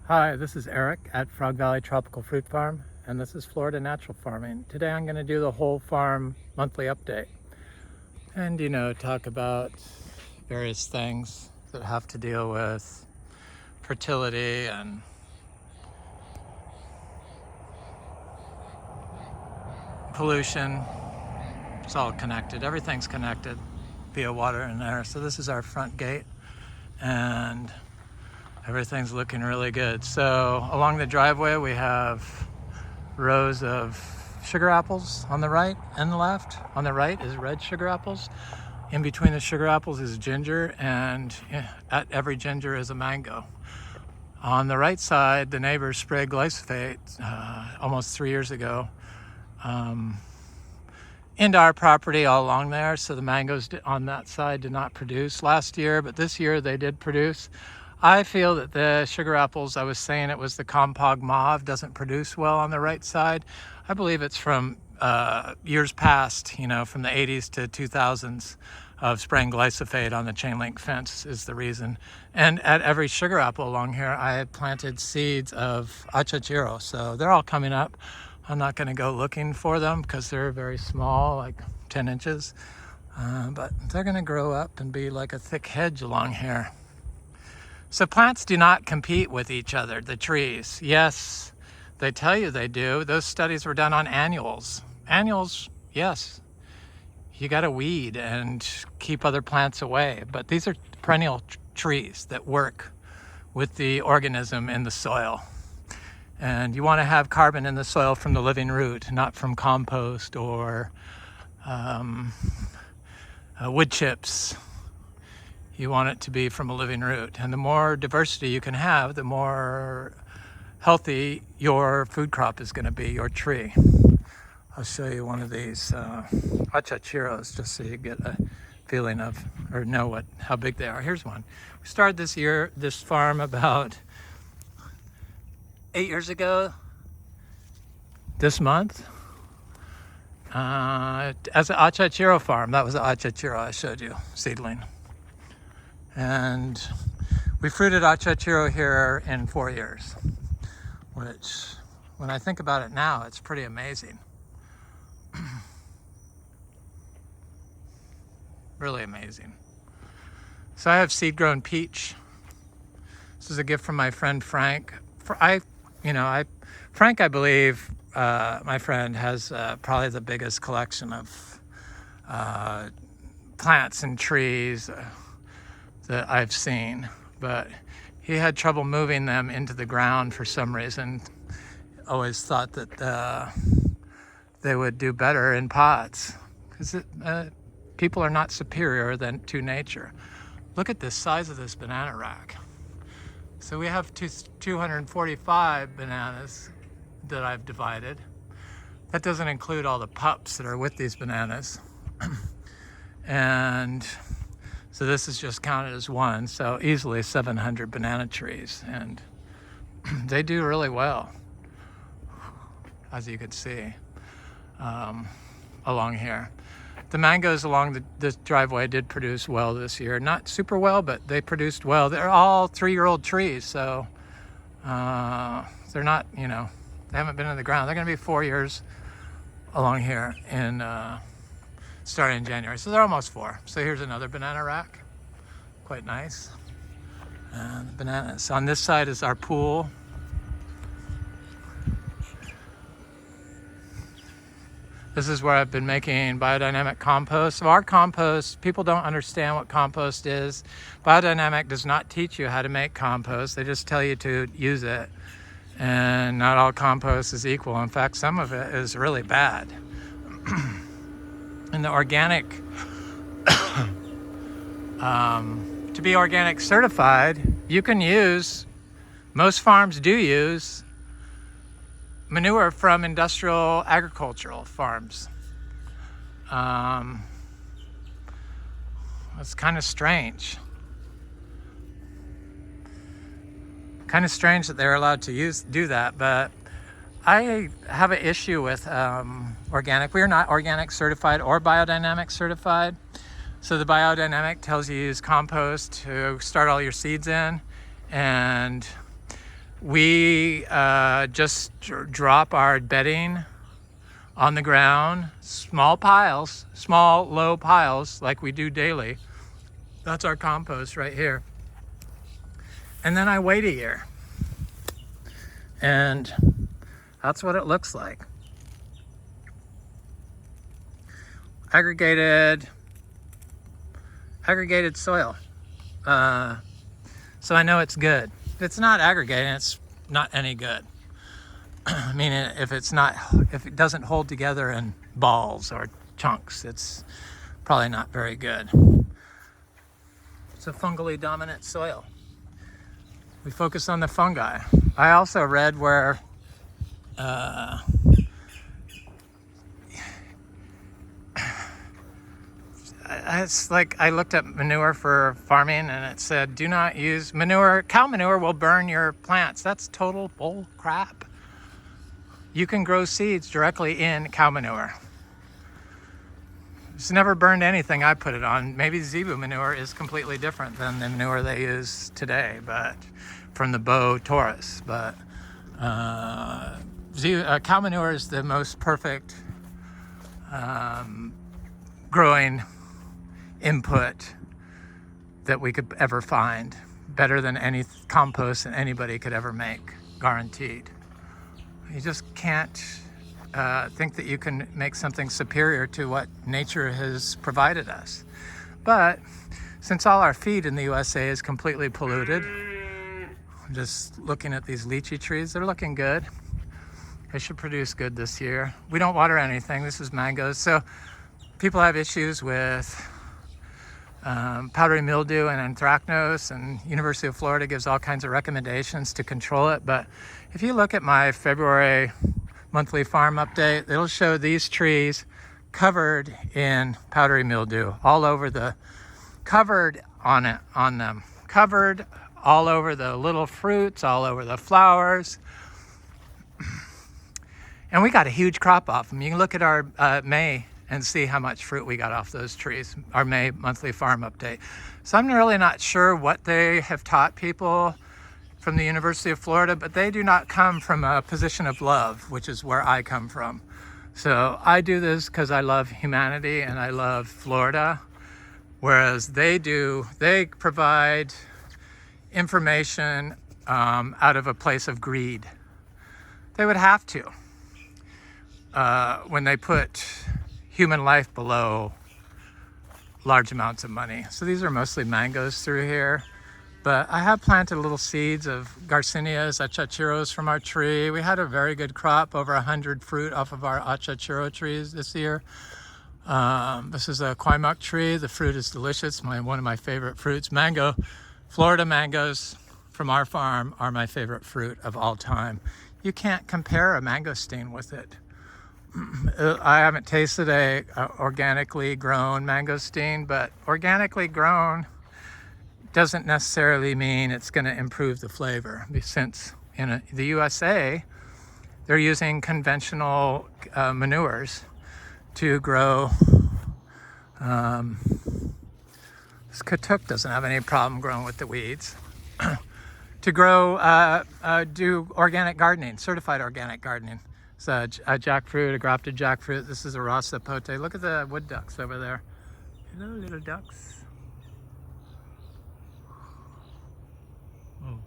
Hi, this is Eric at Frog Valley Tropical Fruit Farm, and this is Florida Natural Farming. Today I'm going to do the whole farm monthly update and, talk about various things that have to deal with fertility and pollution. It's all connected. Everything's connected via water and air. So this is our front gate, and everything's looking really good. So along the driveway we have rows of sugar apples on the right and the left. On the right is red sugar apples. In between the sugar apples is ginger, and at every ginger is a mango. On the right side, the neighbors sprayed glyphosate almost 3 years ago into our property all along there, so the mangoes on that side did not produce last year, but this year they did produce. I feel that the sugar apples, I was saying it was the Compog Mauve, doesn't produce well on the right side. I believe it's from years past, from the 80s to 2000s of spraying glyphosate on the chain link fence is the reason. And at every sugar apple along here, I had planted seeds of Achachairu, so they're all coming up. I'm not going to go looking for them because they're very small, like 10 inches, but they're going to grow up and be like a thick hedge along here. So plants do not compete with each other, the trees. Yes, they tell you they do. Those studies were done on annuals. Annuals, yes, you got to weed and keep other plants away, but these are perennial trees that work with the organism in the soil. And you want to have carbon in the soil from the living root, not from compost or wood chips. You want it to be from a living root. And the more diversity you can have, the more healthy your food crop is going to be, your tree. I'll show you one of these Achachairus just so you get a feeling of, or know how big they are. Here's one. We started this farm about 8 years ago this month as an Achachairu farm. That was the Achachairu I showed you, seedling. And we fruited Achachairu here in 4 years, which, when I think about it now, it's pretty amazing. Really amazing. So I have seed-grown peach. This is a gift from my friend Frank. Frank, I believe, my friend, has probably the biggest collection of plants and trees that I've seen, but he had trouble moving them into the ground for some reason. Always thought that they would do better in pots, because people are not superior to nature. Look at the size of this banana rack. So we have 245 bananas that I've divided. That doesn't include all the pups that are with these bananas. And so this is just counted as one, so easily 700 banana trees, and they do really well, as you can see, along here. The mangoes along the driveway did produce well this year. Not super well, but they produced well. They're all 3-year-old trees, so they're not, they haven't been in the ground. They're going to be 4 years along here starting in January. So they're almost 4. So here's another banana rack. Quite nice. And the bananas. On this side is our pool. This is where I've been making biodynamic compost. So our compost, people don't understand what compost is. Biodynamic does not teach you how to make compost. They just tell you to use it. And not all compost is equal. In fact, some of it is really bad. And the organic, to be organic certified, you can use, most farms do use, manure from industrial agricultural farms. It's kind of strange. Kind of strange that they're allowed to do that, but I have an issue with organic. We are not organic certified or biodynamic certified. So the biodynamic tells you use compost to start all your seeds in, and We just drop our bedding on the ground, small piles, small low piles like we do daily. That's our compost right here. And then I wait a year. And that's what it looks like. Aggregated soil. So I know it's good. If it's not aggregated, it's not any good. I mean, if it doesn't hold together in balls or chunks, it's probably not very good. It's a fungally dominant soil. We focus on the fungi. I also read where it's like I looked up manure for farming and it said do not use manure. Cow manure will burn your plants. That's total bull crap. You can grow seeds directly in cow manure. It's never burned anything I put it on. Maybe Zebu manure is completely different than the manure they use today, but from the Bow Taurus. But cow manure is the most perfect growing input that we could ever find. Better than any compost that anybody could ever make, guaranteed. You just can't think that you can make something superior to what nature has provided us. But since all our feed in the USA is completely polluted, I'm just looking at these lychee trees. They're looking good. They should produce good this year. We don't water anything. This is mangoes. So people have issues with powdery mildew and anthracnose, and University of Florida gives all kinds of recommendations to control it. But if you look at my February monthly farm update, it'll show these trees covered in powdery mildew all over covered all over the little fruits, all over the flowers. And we got a huge crop off them. You can look at our May and see how much fruit we got off those trees, our May monthly farm update. So I'm really not sure what they have taught people from the University of Florida, but they do not come from a position of love, which is where I come from. So I do this because I love humanity and I love Florida, whereas they provide information out of a place of greed. They would have to when they put human life below large amounts of money. So these are mostly mangoes through here, but I have planted little seeds of Garcinias, Achachairos from our tree. We had a very good crop, over 100 fruit off of our Achachairu trees this year. This is a Quaimuck tree. The fruit is delicious, one of my favorite fruits. Florida mangoes from our farm are my favorite fruit of all time. You can't compare a mangosteen with it. I haven't tasted a organically grown mangosteen, but organically grown doesn't necessarily mean it's going to improve the flavor. Since in the USA, they're using conventional manures to grow. This Katuk doesn't have any problem growing with the weeds. To grow, do organic gardening, certified organic gardening. It's a jackfruit, a grafted jackfruit. This is a raw sapote. Look at the wood ducks over there. Hello, little ducks. Oh,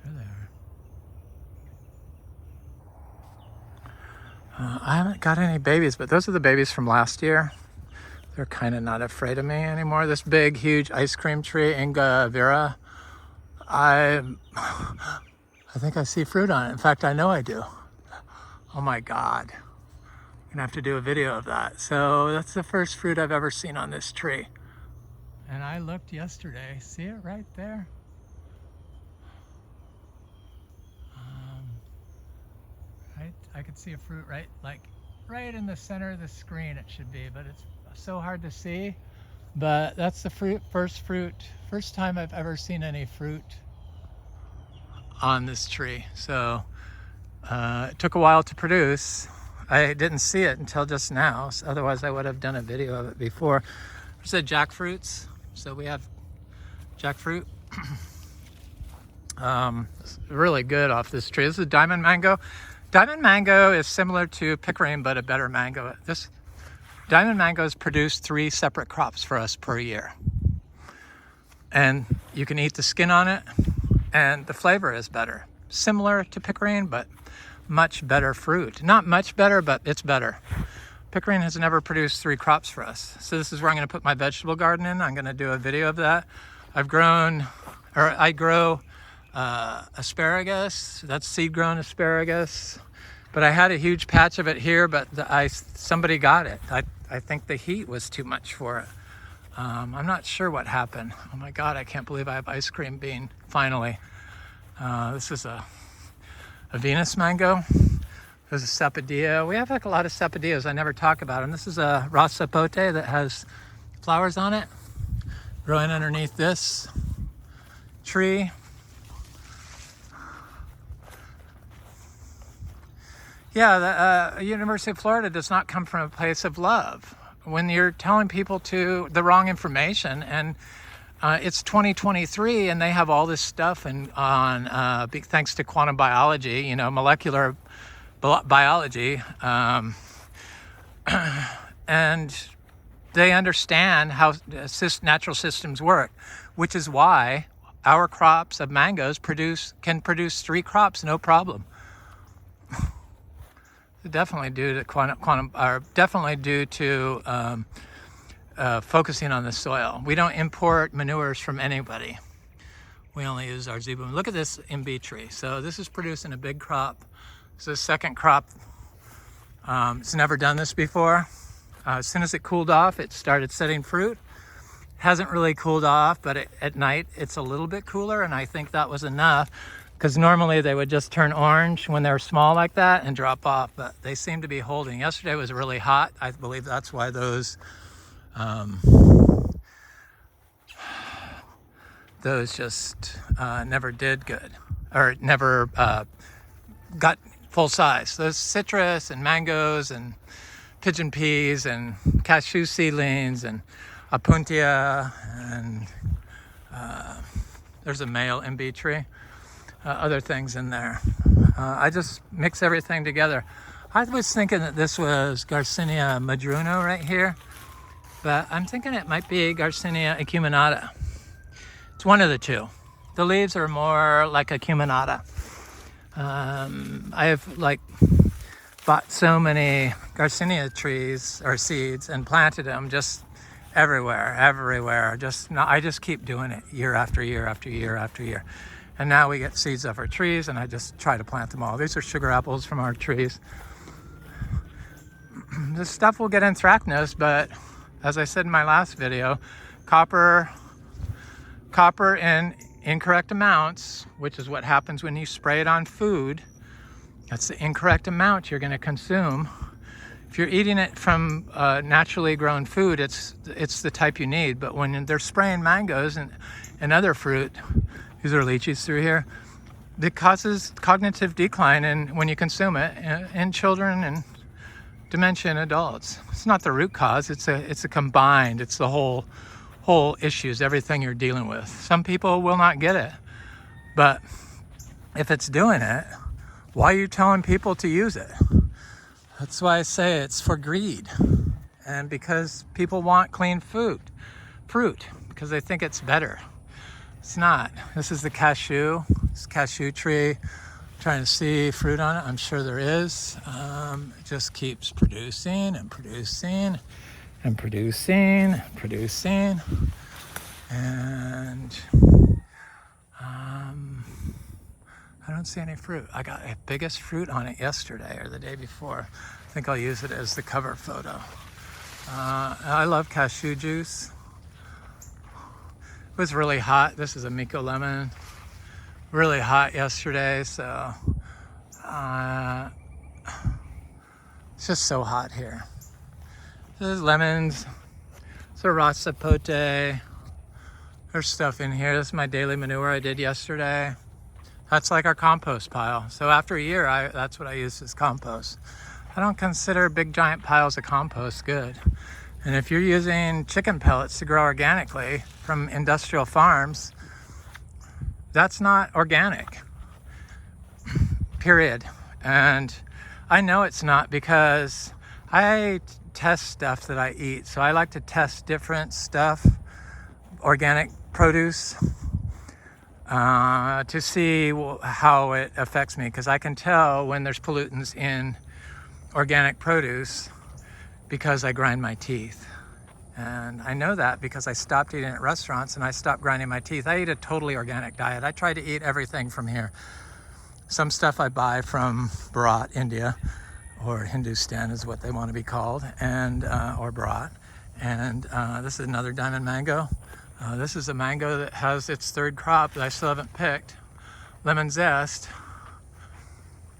there they are. I haven't got any babies, but those are the babies from last year. They're kind of not afraid of me anymore. This big, huge ice cream tree, Vero. I think I see fruit on it. In fact, I know I do. Oh my God. I'm gonna have to do a video of that. So that's the first fruit I've ever seen on this tree. And I looked yesterday. See it right there? Right, I could see a fruit right in the center of the screen it should be, but it's so hard to see. But that's the first time I've ever seen any fruit on this tree. So it took a while to produce. I didn't see it until just now, so otherwise I would have done a video of it before. There's the jackfruits. So we have jackfruit. It's really good off this tree. This is diamond mango. Diamond mango is similar to pickering, but a better mango. This diamond mangoes produce 3 separate crops for us per year. And you can eat the skin on it, and the flavor is better. Similar to pickering, but much better fruit. Not much better, but it's better. Pickering has never produced 3 crops for us. So this is where I'm going to put my vegetable garden in. I'm going to do a video of that. I grow asparagus. That's seed grown asparagus. But I had a huge patch of it here, but somebody got it. I think the heat was too much for it. I'm not sure what happened. Oh my God, I can't believe I have ice cream bean, finally. This is a Venus mango. There's a sapodilla. We have like a lot of sapodillas. I never talk about them. This is a raw sapote that has flowers on it, growing underneath this tree. Yeah, the University of Florida does not come from a place of love. When you're telling people the wrong information, and it's 2023 and they have all this stuff on thanks to quantum biology, molecular biology, and they understand how natural systems work, which is why our crops of mangoes can produce 3 crops, no problem. Definitely due to focusing on the soil. We don't import manures from anybody. We only use our zebu. Look at this MB tree. So this is producing a big crop. It's the second crop. It's never done this before. As soon as it cooled off, it started setting fruit. Hasn't really cooled off, but at night it's a little bit cooler, and I think that was enough, because normally they would just turn orange when they're small like that and drop off, but they seem to be holding. Yesterday was really hot. I believe that's why those just never did good, or never got full size. Those citrus and mangoes and pigeon peas and cashew seedlings and apuntia, and there's a male MB tree. Other things in there. I just mix everything together. I was thinking that this was Garcinia madruno right here, but I'm thinking it might be Garcinia acuminata. It's one of the two. The leaves are more like acuminata. I have bought so many Garcinia trees or seeds and planted them just everywhere. I just keep doing it year after year after year after year. And now we get seeds off our trees, and I just try to plant them all. These are sugar apples from our trees. This stuff will get anthracnose, but as I said in my last video, copper in incorrect amounts, which is what happens when you spray it on food. That's the incorrect amount you're going to consume. If you're eating it from naturally grown food, it's the type you need. But when they're spraying mangoes and other fruit, these are lychees through here, it causes cognitive decline when you consume it in children and dementia in adults. It's not the root cause. It's a combined. It's the whole issues, everything you're dealing with. Some people will not get it, but if it's doing it, why are you telling people to use it? That's why I say it's for greed, and because people want clean fruit, because they think it's better. It's not. This is the cashew. This cashew tree. I'm trying to see fruit on it. I'm sure there is. It just keeps producing and producing and producing, and I don't see any fruit. I got a biggest fruit on it yesterday or the day before. I think I'll use it as the cover photo. I love cashew juice. It was really hot. This is a Miko lemon. Really hot yesterday, so it's just so hot here. There's lemons. It's a raw sapote. There's stuff in here. This is my daily manure I did yesterday. That's like our compost pile. So after a year, that's what I use as compost. I don't consider big giant piles of compost good. And if you're using chicken pellets to grow organically from industrial farms, That's not organic, period. And I know it's not because I test stuff that I eat. So I like to test different stuff, organic produce, to see how it affects me, because I can tell when there's pollutants in organic produce because I grind my teeth. And I know that because I stopped eating at restaurants and I stopped grinding my teeth. I eat a totally organic diet. I try to eat everything from here. Some stuff I buy from Bharat, India, or Hindustan is what they want to be called, and or Bharat. And this is another diamond mango. This is a mango that has its third crop that I still haven't picked. Lemon zest.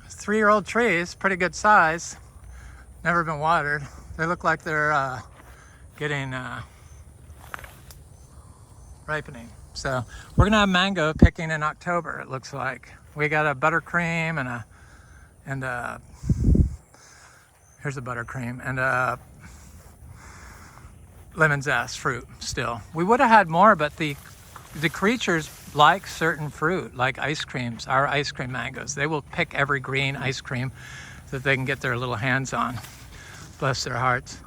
3-year-old trees, pretty good size. Never been watered. They look like they're getting ripening. So we're gonna have mango picking in October. It looks like we got a buttercream and here's a buttercream and a lemon zest fruit. Still, we would have had more, but the creatures like certain fruit, like ice creams. Our ice cream mangoes, they will pick every green ice cream that they can get their little hands on. Bless their hearts.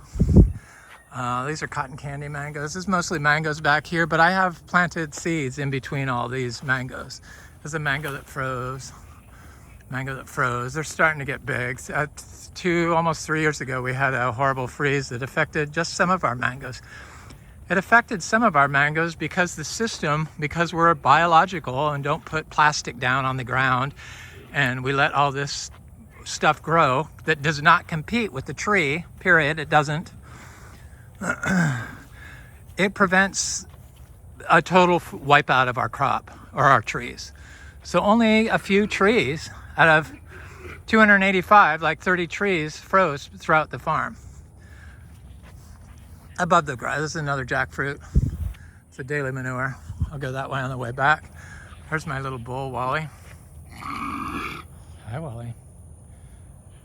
These are cotton candy mangoes. This is mostly mangoes back here, but I have planted seeds in between all these mangoes. There's a mango that froze. Mango that froze. They're starting to get big. Almost 3 years ago, we had a horrible freeze that affected just some of our mangoes. It affected some of our mangoes because the system, because we're biological and don't put plastic down on the ground, and we let all this stuff grow that does not compete with the tree, period. It doesn't. It prevents a total wipeout of our crop or our trees. So only a few trees out of 285, like 30 trees, froze throughout the farm. Above the grass, this is another jackfruit. It's a daily manure. I'll go that way on the way back. Here's my little bull, Wally. Hi, Wally.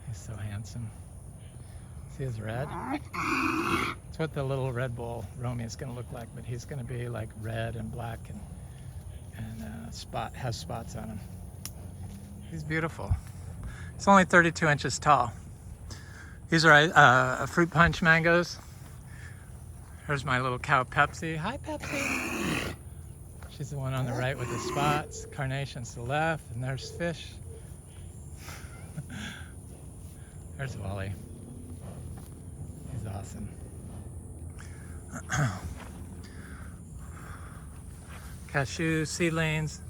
He's so handsome. See his red? It's what the little red bull, Romy, is going to look like, but he's going to be like red and black and has spots on him. He's beautiful. It's only 32 inches tall. These are fruit punch mangoes. Here's my little cow Pepsi. Hi, Pepsi. She's the one on the right with the spots. Carnation's to the left, and there's fish. There's Wally. He's awesome. Cashew seedlings,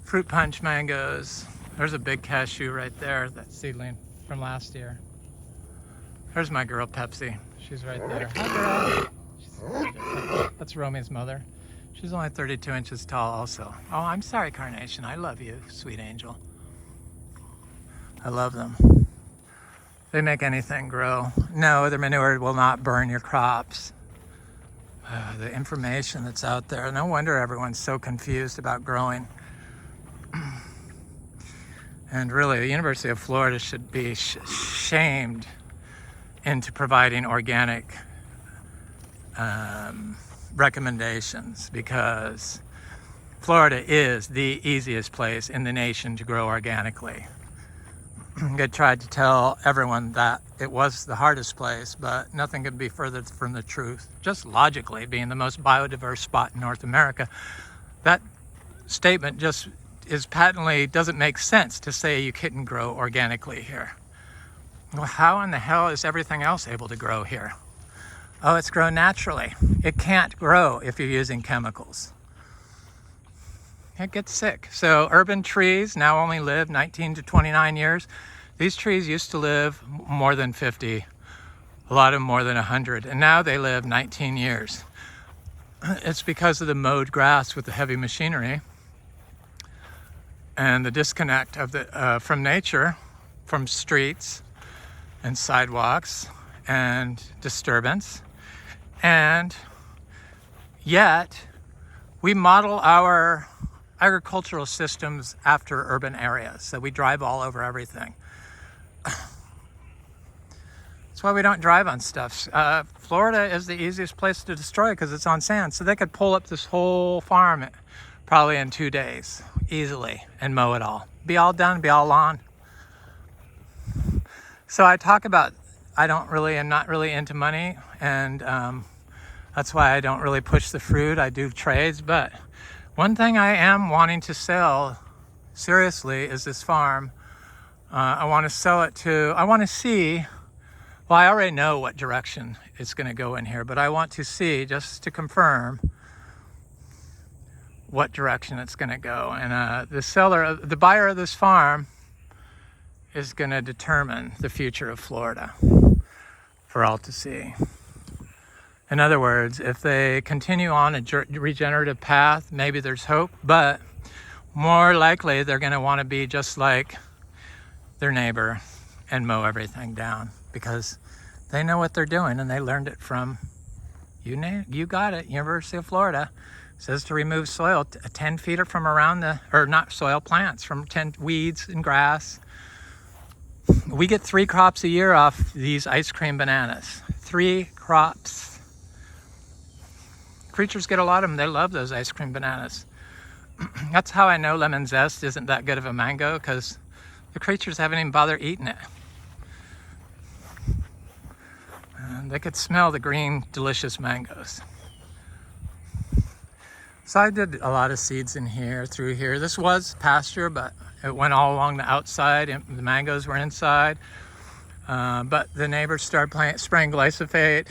fruit punch mangoes. There's a big cashew right there, that seedling from last year. There's my girl Pepsi. She's right there. Hi, girl. That's Romy's mother. She's only 32 inches tall also. Oh, I'm sorry, Carnation. I love you, sweet angel. I love them. They make anything grow. No, the manure will not burn your crops. The information that's out there. No wonder everyone's so confused about growing. And really, the University of Florida should be shamed into providing organic recommendations, because Florida is the easiest place in the nation to grow organically. I tried to tell everyone that it was the hardest place, but nothing could be further from the truth. Just logically, being the most biodiverse spot in North America, that statement just is patently doesn't make sense to say you couldn't grow organically here. Well, how in the hell is everything else able to grow here? Oh, it's grown naturally. It can't grow if you're using chemicals. It gets sick. So urban trees now only live 19 to 29 years. These trees used to live more than 50, a lot of them more than 100, and now they live 19 years. It's because of the mowed grass with the heavy machinery and the disconnect of from nature, from streets and sidewalks and disturbance. And yet we model our agricultural systems after urban areas. So we drive all over everything. That's why we don't drive on stuff. Florida is the easiest place to destroy because it's on sand. So they could pull up this whole farm probably in 2 days, easily, and mow it all. Be all done, be all on. So I talk about, I'm not really into money, and that's why I don't really push the fruit. I do trades, but one thing I am wanting to sell seriously is this farm. I want to sell it to, I want to see, well, I already know what direction it's going to go in here, but I want to see, just to confirm, what direction it's going to go. And the buyer of this farm is going to determine the future of Florida for all to see. In other words, if they continue on a regenerative path, maybe there's hope, but more likely they're going to want to be just like their neighbor and mow everything down, because they know what they're doing and they learned it from, you got it, University of Florida. It says to remove soil 10 feet from around not soil, plants, from 10 weeds and grass. We get 3 crops a year off these ice cream bananas. 3 crops. Creatures get a lot of them. They love those ice cream bananas. That's how I know lemon zest isn't that good of a mango, because the creatures haven't even bothered eating it. They could smell the green, delicious mangoes. So I did a lot of seeds in here, through here. This was pasture, but it went all along the outside, and the mangoes were inside. But the neighbors started spraying glyphosate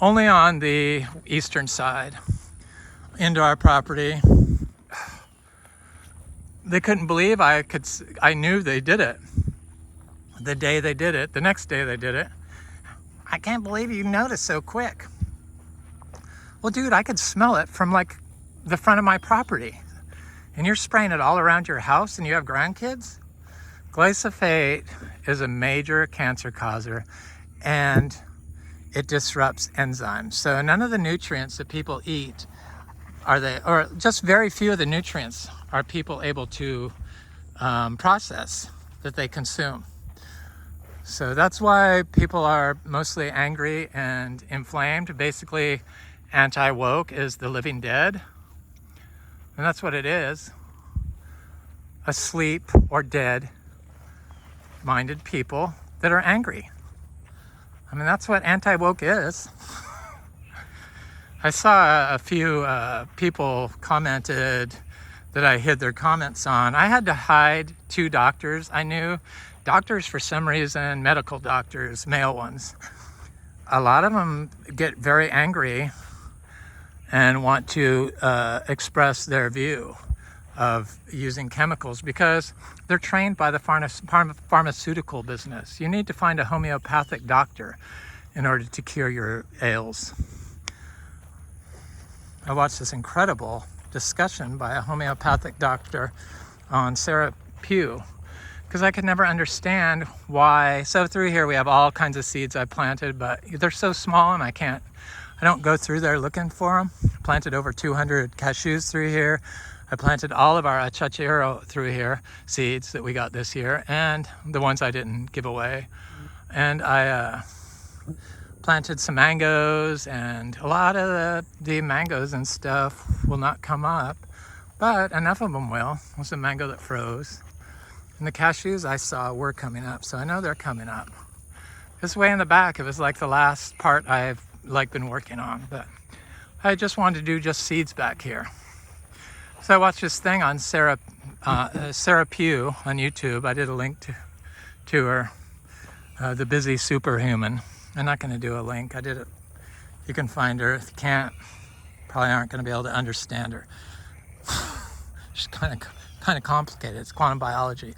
only on the eastern side into our property. They couldn't believe I knew they did it. The day they did it, the next day they did it. I can't believe you noticed so quick. Well, dude, I could smell it from like the front of my property. And you're spraying it all around your house and you have grandkids? Glyphosate is a major cancer causer, and it disrupts enzymes. So none of the nutrients that people eat or just very few of the nutrients are people able to process that they consume. So that's why people are mostly angry and inflamed. Basically, anti-woke is the living dead. And that's what it is. Asleep or dead minded people that are angry. I mean, that's what anti-woke is. I saw a few people commented that I hid their comments on. I had to hide 2 doctors. I knew doctors, for some reason, medical doctors, male ones. A lot of them get very angry and want to express their view of using chemicals because they're trained by the pharmaceutical business. You need to find a homeopathic doctor in order to cure your ails. I watched this incredible discussion by a homeopathic doctor on Sarah Pugh, because I could never understand why. So through here we have all kinds of seeds I planted, but they're so small and I don't go through there looking for them. I planted over 200 cashews through here. I planted all of our Achachairu through here, seeds that we got this year, and the ones I didn't give away. And I planted some mangoes, and a lot of the mangoes and stuff will not come up, but enough of them will. It was a mango that froze. And the cashews I saw were coming up, so I know they're coming up. This way in the back, it was like the last part I've been working on, but I just wanted to do just seeds back here. So I watched this thing on Sarah Pugh on YouTube. I did a link to her, the busy superhuman. I'm not going to do a link. I did it. You can find her. If you can't, probably aren't going to be able to understand her. She's kind of complicated. It's quantum biology.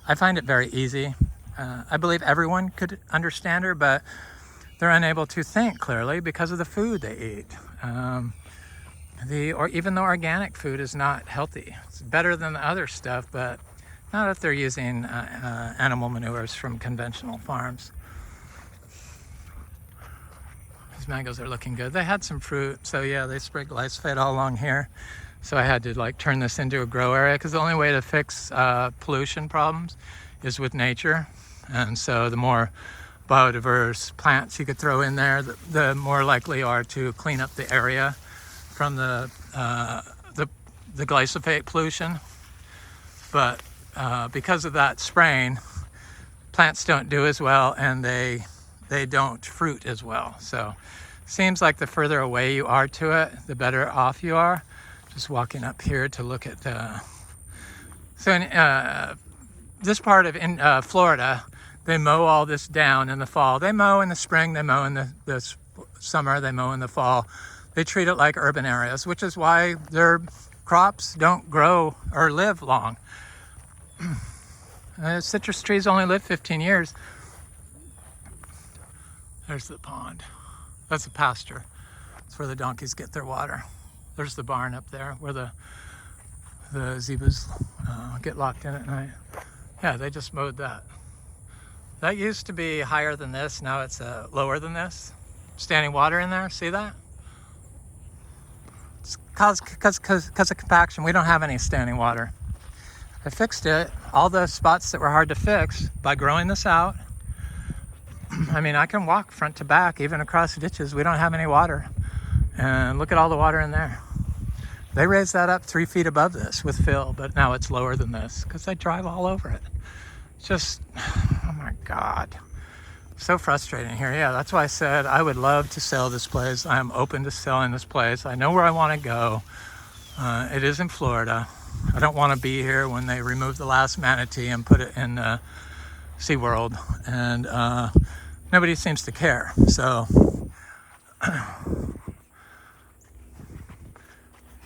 I find it very easy. I believe everyone could understand her, but they're unable to think clearly because of the food they eat. Even though organic food is not healthy, it's better than the other stuff, but not if they're using animal manures from conventional farms. These mangoes are looking good. They had some fruit, so yeah, they sprayed glyphosate all along here. So I had to turn this into a grow area, because the only way to fix pollution problems is with nature. And so the more biodiverse plants you could throw in there, the more likely you are to clean up the area from the the glyphosate pollution, but because of that spraying, plants don't do as well, and they don't fruit as well. So seems like the further away you are to it, the better off you are. Just walking up here to look at the... So in this part of Florida, they mow all this down in the fall. They mow in the spring, they mow in the summer, they mow in the fall. They treat it like urban areas, which is why their crops don't grow or live long. Citrus trees only live 15 years. There's the pond. That's a pasture. That's where the donkeys get their water. There's the barn up there where the zebus get locked in at night. Yeah, they just mowed that. That used to be higher than this. Now it's lower than this. Standing water in there. See that? It's because of compaction. We don't have any standing water. I fixed it. All the spots that were hard to fix by growing this out. I mean, I can walk front to back, even across ditches. We don't have any water. And look at all the water in there. They raised that up 3 feet above this with fill, but now it's lower than this because I drive all over it. It's just, oh my God. So frustrating here. Yeah, that's why I said I would love to sell this place. I am open to selling this place. I know where I want to go. It is in Florida. I don't want to be here when they remove the last manatee and put it in SeaWorld. And nobody seems to care. So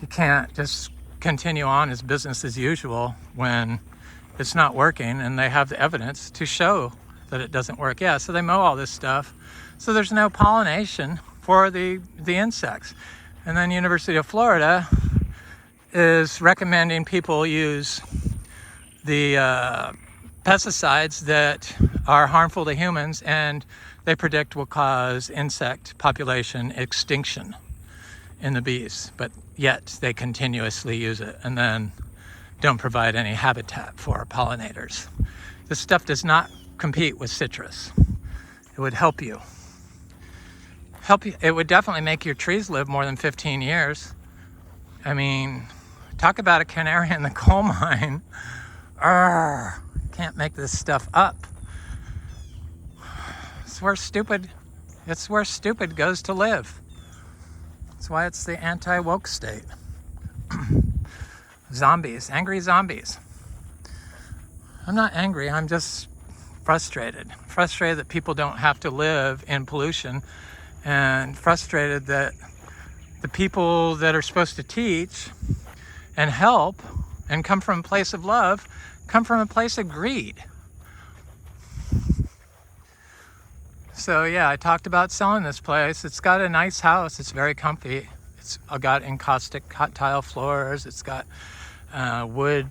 you can't just continue on as business as usual when it's not working and they have the evidence to show that it doesn't work. Yeah, so they mow all this stuff. So there's no pollination for the insects. And then University of Florida is recommending people use the pesticides that are harmful to humans and they predict will cause insect population extinction in the bees, but yet they continuously use it and then don't provide any habitat for pollinators. This stuff does not compete with citrus. It would help you. It would definitely make your trees live more than 15 years. I mean, talk about a canary in the coal mine. Can't make this stuff up. It's where stupid goes to live. That's why it's the anti-woke state. Zombies, angry zombies. I'm not angry, I'm just frustrated. Frustrated that people don't have to live in pollution, and frustrated that the people that are supposed to teach and help and come from a place of love come from a place of greed. So yeah, I talked about selling this place. It's got a nice house. It's very comfy. It's got encaustic hot tile floors. It's got wood,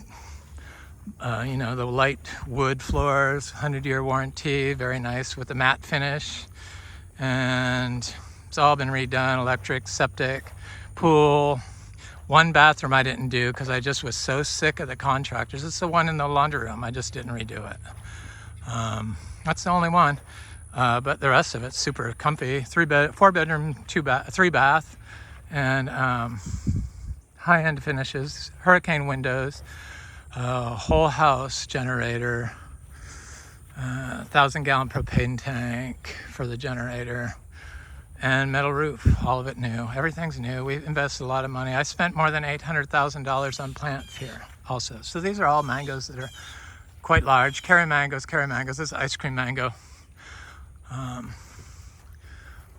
the light wood floors, 100-year warranty, very nice with the matte finish. And it's all been redone, electric, septic, pool. One bathroom I didn't do because I just was so sick of the contractors. It's the one in the laundry room. I just didn't redo it. That's the only one. But the rest of it's super comfy. 4 bedroom, 3 bath, and high-end finishes, hurricane windows, whole house generator, 1,000-gallon propane tank for the generator, and metal roof. All of it new. Everything's new. We invested a lot of money. I spent more than $800,000 on plants here also. So these are all mangoes that are quite large. Cherry mangoes. This is ice cream mango.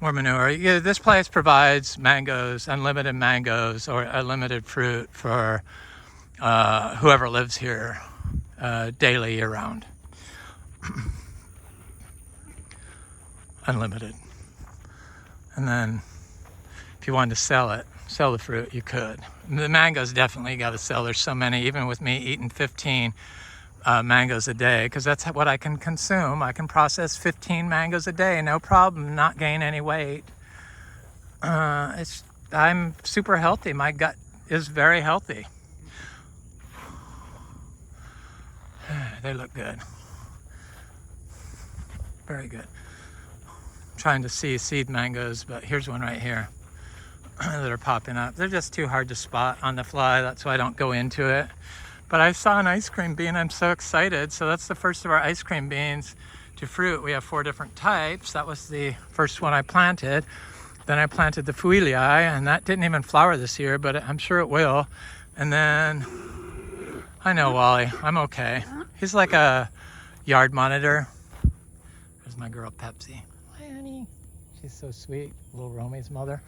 More manure. Yeah, this place provides mangoes, unlimited mangoes, or unlimited fruit for whoever lives here daily year round. Unlimited. And then if you wanted to sell the fruit, you could. The mangoes definitely got to sell. There's so many, even with me eating 15 mangoes a day, because that's what I can consume. I can process 15 mangoes a day, no problem, not gain any weight. I'm super healthy. My gut is very healthy. They look good. Very good. I'm trying to see seed mangoes, but here's one right here. that are popping up. They're just too hard to spot on the fly. That's why I don't go into it. But I saw an ice cream bean. I'm so excited. So that's the first of our ice cream beans to fruit. We have 4 different types. That was the first one I planted. Then I planted the Fuilii, and that didn't even flower this year, but I'm sure it will. And then, I know Wally, I'm okay. He's like a yard monitor. There's my girl Pepsi. Hi, honey. She's so sweet, little Romy's mother.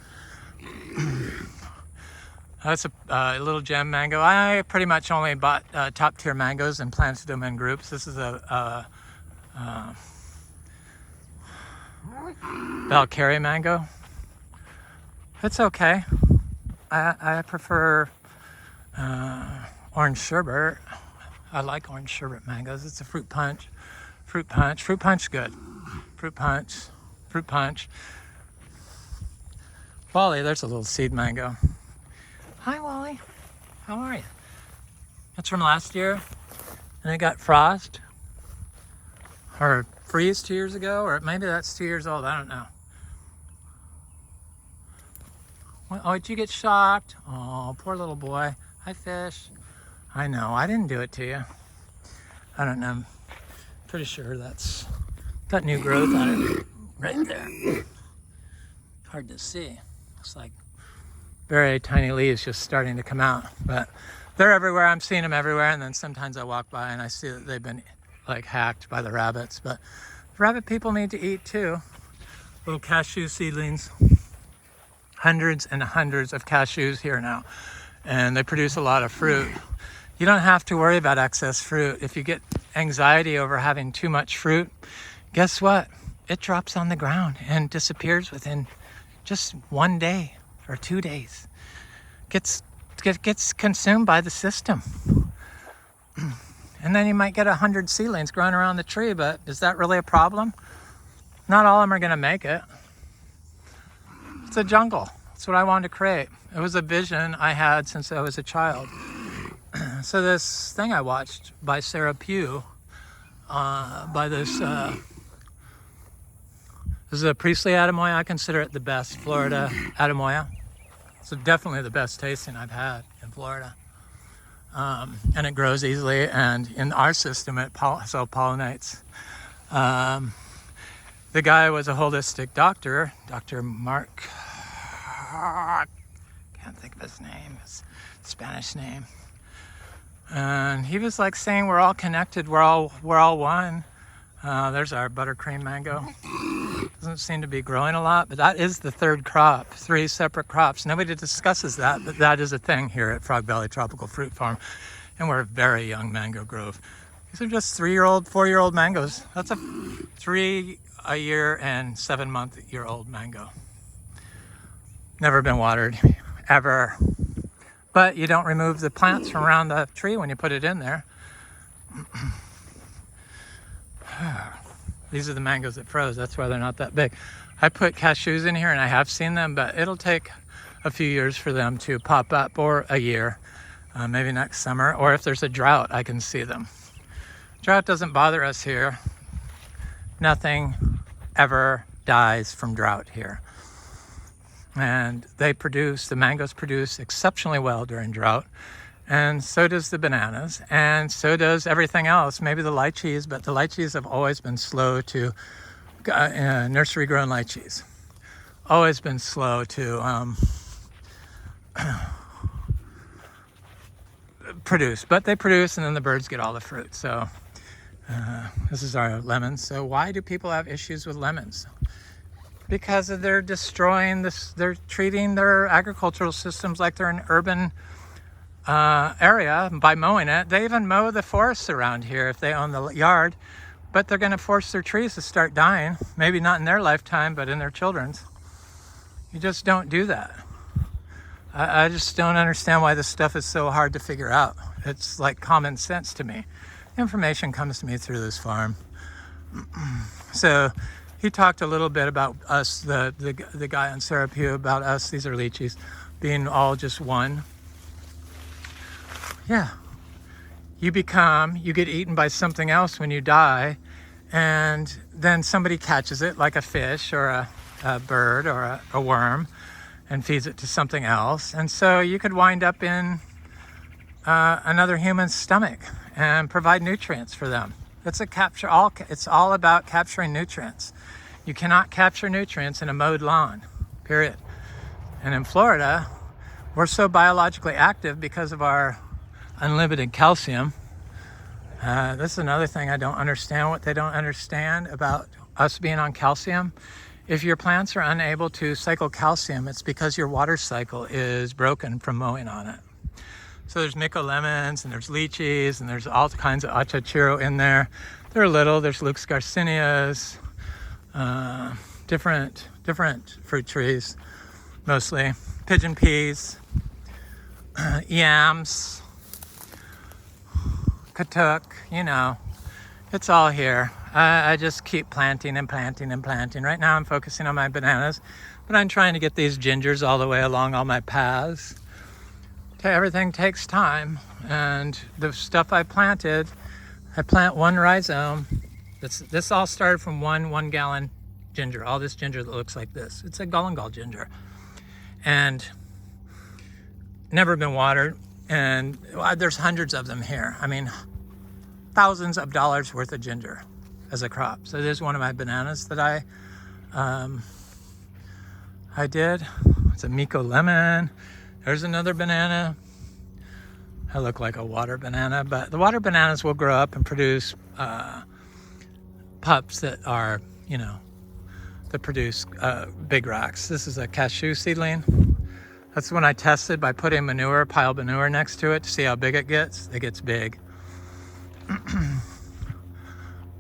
That's a little gem mango. I pretty much only bought top tier mangoes and planted them in groups. This is a Valkyrie mango. It's okay. I prefer orange sherbet. I like orange sherbet mangoes. It's a fruit punch. Fruit punch. Fruit punch good. Fruit punch. Fruit punch. Wally, there's a little seed mango. Hi, Wally. How are you? That's from last year. And it got frost. Or freeze 2 years ago. Or maybe that's 2 years old. I don't know. Oh, did you get shocked? Oh, poor little boy. Hi, fish. I know. I didn't do it to you. I don't know. Pretty sure that's got new growth on it right there. Hard to see. Looks like very tiny leaves just starting to come out. But they're everywhere. I'm seeing them everywhere. And then sometimes I walk by and I see that they've been like hacked by the rabbits. But rabbit people need to eat too. Little cashew seedlings. Hundreds and hundreds of cashews here now, and they produce a lot of fruit. You don't have to worry about excess fruit. If you get anxiety over having too much fruit, guess what? It drops on the ground and disappears within just 1 day or 2 days. Gets consumed by the system. And then you might get 100 seedlings growing around the tree, but is that really a problem? Not all of them are going to make it. It's a jungle. That's what I wanted to create. It was a vision I had since I was a child. So this thing I watched by Sarah Pugh, by this is a Priestley Atemoya. I consider it the best Florida Atemoya. It's definitely the best tasting I've had in Florida. And it grows easily, and in our system it self-pollinates. The guy was a holistic doctor, Dr. Mark, can't think of his name, his Spanish name. And he was like saying we're all connected, we're all one. There's our buttercream mango. Doesn't seem to be growing a lot, but that is the 3rd crop, 3 separate crops. Nobody discusses that, but that is a thing here at Frog Valley Tropical Fruit Farm. And we're a very young mango grove. These are just 3-year-old, 4-year-old mangoes. That's a 3 a year and 7-month-year-old mango. Never been watered, ever. But you don't remove the plants from around the tree when you put it in there. These are the mangoes that froze. That's why they're not that big. I put cashews in here, and I have seen them, but it'll take a few years for them to pop up, or a year, maybe next summer. Or if there's a drought, I can see them. Drought doesn't bother us here. Nothing ever dies from drought here. And the mangoes produce exceptionally well during drought. And so does the bananas, and so does everything else. Maybe the lychees, but the lychees have always been slow to, nursery grown lychees. Always been slow to produce, but they produce, and then the birds get all the fruit. So this is our lemons. So why do people have issues with lemons? Because they're destroying this, they're treating their agricultural systems like they're an urban area by mowing it. They even mow the forests around here if they own the yard, but they're going to force their trees to start dying. Maybe not in their lifetime, but in their children's. You just don't do that. I just don't understand why this stuff is so hard to figure out. It's like common sense to me. Information comes to me through this farm. So he talked a little bit about us, the guy on Sarah Pugh, about us, these are lychees, being all just one. Yeah. You get eaten by something else when you die, and then somebody catches it, like a fish or a bird or a worm, and feeds it to something else. And so you could wind up in another human's stomach and provide nutrients for them. It's all about capturing nutrients. You cannot capture nutrients in a mowed lawn, period. And in Florida, we're so biologically active because of our unlimited calcium. This is another thing I don't understand, what they don't understand about us being on calcium. If your plants are unable to cycle calcium, it's because your water cycle is broken from mowing on it. So there's Miko lemons, and there's lychees, and there's all kinds of Achachairu in there. They're little. There's Luke's Garcinias, different fruit trees, mostly. Pigeon peas, yams, katuk, you know, it's all here. I just keep planting and planting and planting. Right now I'm focusing on my bananas, but I'm trying to get these gingers all the way along all my paths. Everything takes time, and the stuff I planted, I plant one rhizome. This all started from one gallon ginger. All this ginger that looks like this. It's a Gullingal ginger. And never been watered, and there's hundreds of them here. I mean, thousands of dollars worth of ginger as a crop. So there's one of my bananas that I did. It's a Miko lemon. There's another banana. I look like a water banana, but the water bananas will grow up and produce pups that are, you know, that produce big rocks. This is a cashew seedling. That's when I tested by putting pile manure next to it to see how big it gets. It gets big.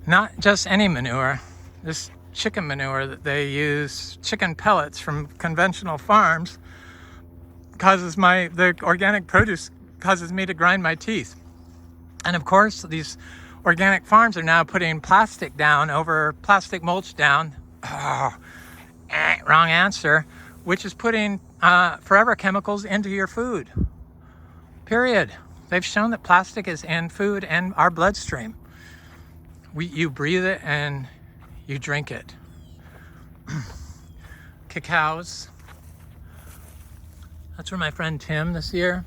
Not just any manure. This chicken manure that they use, chicken pellets from conventional farms, the organic produce causes me to grind my teeth. And of course, these organic farms are now putting plastic mulch down. Wrong answer. Which is putting forever chemicals into your food. Period. They've shown that plastic is in food and our bloodstream. You breathe it and you drink it. Cacaos. That's where my friend Tim this year.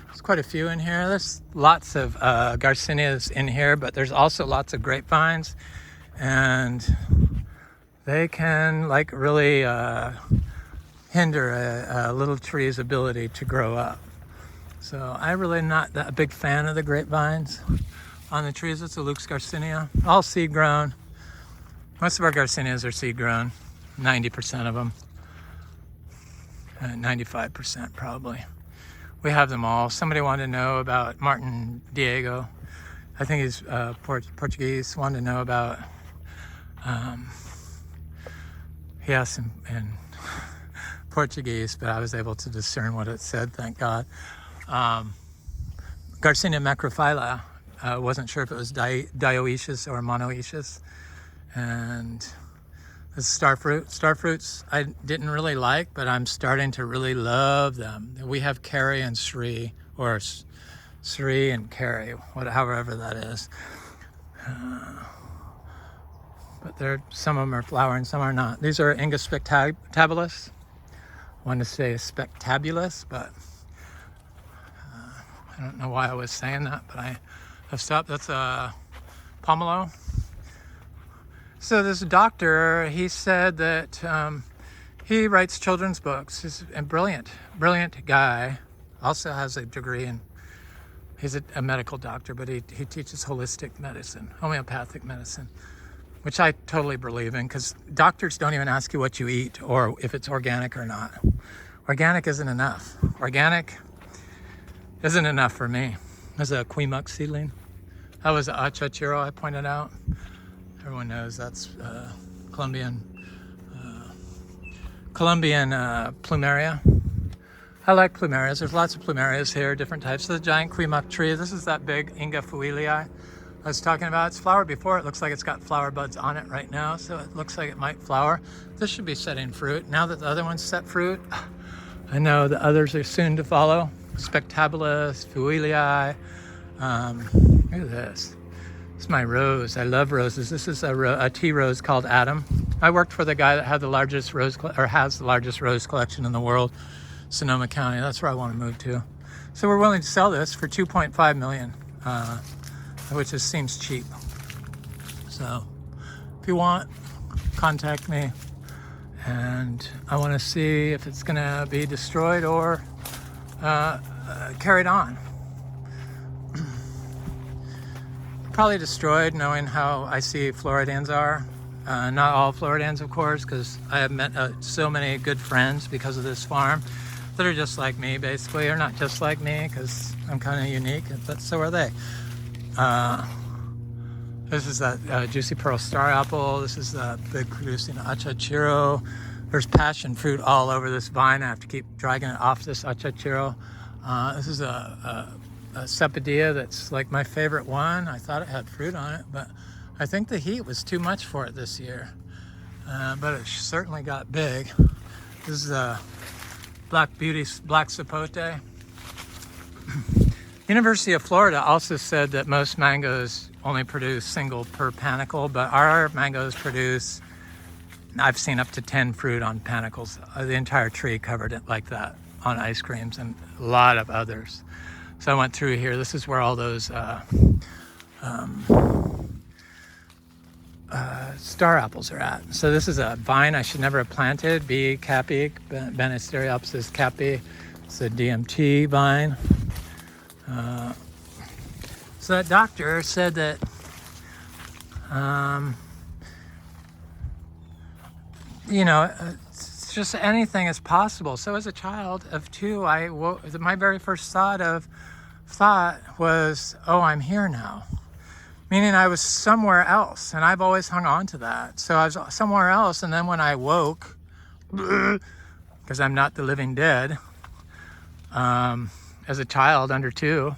There's quite a few in here. There's lots of Garcinias in here, but there's also lots of grapevines, and they can like really hinder a little tree's ability to grow up. So I'm really not a big fan of the grapevines on the trees. It's a Luke's Garcinia, all seed grown. Most of our Garcinias are seed grown, 90% of them. 95% probably. We have them all. Somebody wanted to know about Martin Diego. I think he's Portuguese. Wanted to know about, he asked in Portuguese, but I was able to discern what it said, thank God. Garcinia macrophylla, wasn't sure if it was dioecious or monoecious. And this is starfruit. Starfruits I didn't really like, but I'm starting to really love them. We have Carrie and Sri, or Sri and Carrie, however that is. But some of them are flowering, some are not. These are Ingus spectabilis. I wanted to say spectabulous, but I don't know why I was saying that, but I have stopped. That's a pomelo. So this doctor, he said that he writes children's books. He's a brilliant guy. Also has a degree in, he's a medical doctor, but he teaches holistic medicine, homeopathic medicine, which I totally believe in, because doctors don't even ask you what you eat or if it's organic or not. Organic isn't enough. Organic isn't enough for me. There's a Queemuck seedling. That was Achachairu I pointed out. Everyone knows that's Colombian plumeria. I like plumerias. There's lots of plumerias here, different types. The giant Queemuck tree. This is that big Inga fuilii I was talking about. It's flowered before. It looks like it's got flower buds on it right now, so it looks like it might flower. This should be setting fruit. Now that the other one's set fruit, I know the others are soon to follow. Spectabilis, fuilii. Look at this. This is my rose. I love roses. This is a tea rose called Atom. I worked for the guy that had the largest has the largest rose collection in the world, Sonoma County. That's where I want to move to. So we're willing to sell this for 2.5 million, which just seems cheap. So if you want, contact me. And I want to see if it's going to be destroyed or carried on. Probably destroyed, knowing how I see Floridians are. Not all Floridians, of course, because I have met so many good friends because of this farm that are just like me, basically, or not just like me, because I'm kind of unique, but so are they. This is that juicy pearl star apple. This is the big producing Achachairu. There's passion fruit all over this vine. I have to keep dragging it off this Achachairu. This is a cepadilla that's like my favorite one. I thought it had fruit on it, but I think the heat was too much for it this year. But it certainly got big. This is a Black Sapote. University of Florida also said that most mangoes only produce single per panicle, but our mangoes produce, I've seen up to 10 fruit on panicles. The entire tree covered it like that on ice creams and a lot of others. So I went through here. This is where all those star apples are at. So this is a vine I should never have planted, B. capi, Banisteriopsis capi. It's a DMT vine. So that doctor said that it's just anything is possible. So as a child of 2, my very first thought was, oh, I'm here now. Meaning I was somewhere else, and I've always hung on to that. So I was somewhere else, and then when I woke, because I'm not the living dead, as a child under 2,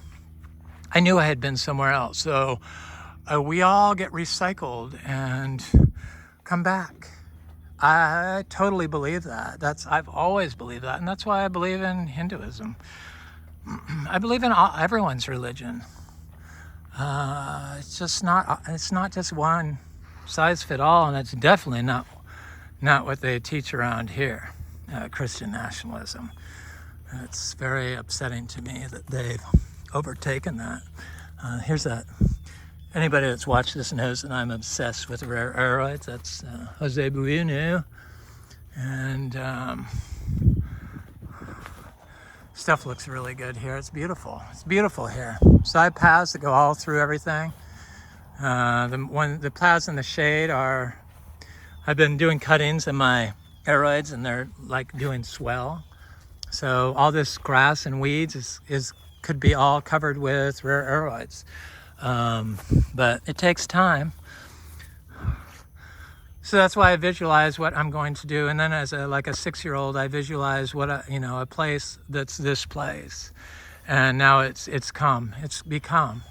I knew I had been somewhere else. So we all get recycled and come back. I totally believe that. I've always believed that, and that's why I believe in Hinduism. I believe in everyone's religion. It's not just one size fit all, and it's definitely not what they teach around here, Christian nationalism. It's very upsetting to me that they've overtaken that. Here's that. Anybody that's watched this knows that I'm obsessed with rare aroids. That's Jose Bueno. And stuff looks really good here. It's beautiful. It's beautiful here. Side paths that go all through everything. The paths in the shade are, I've been doing cuttings in my aroids, and they're like doing swell. So all this grass and weeds could be all covered with rare aroids. But it takes time. So that's why I visualize what I'm going to do. And then as a 6-year-old, I visualize a place that's this place. And now it's become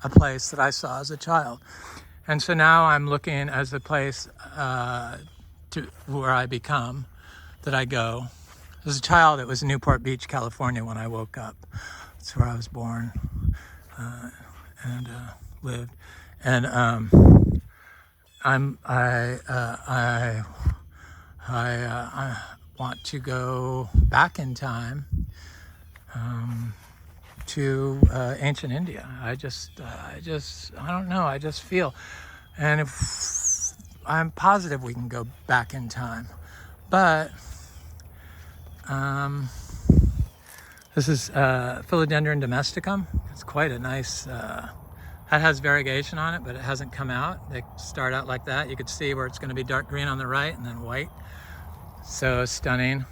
a place that I saw as a child. And so now I'm looking as a place to where I become, that I go. As a child, it was Newport Beach, California when I woke up. That's where I was born and lived. And I want to go back in time to ancient India. I don't know. I just feel, and if I'm positive we can go back in time, but this is Philodendron domesticum. It's quite a nice. That has variegation on it, but it hasn't come out. They start out like that. You could see where it's going to be dark green on the right and then white. So stunning.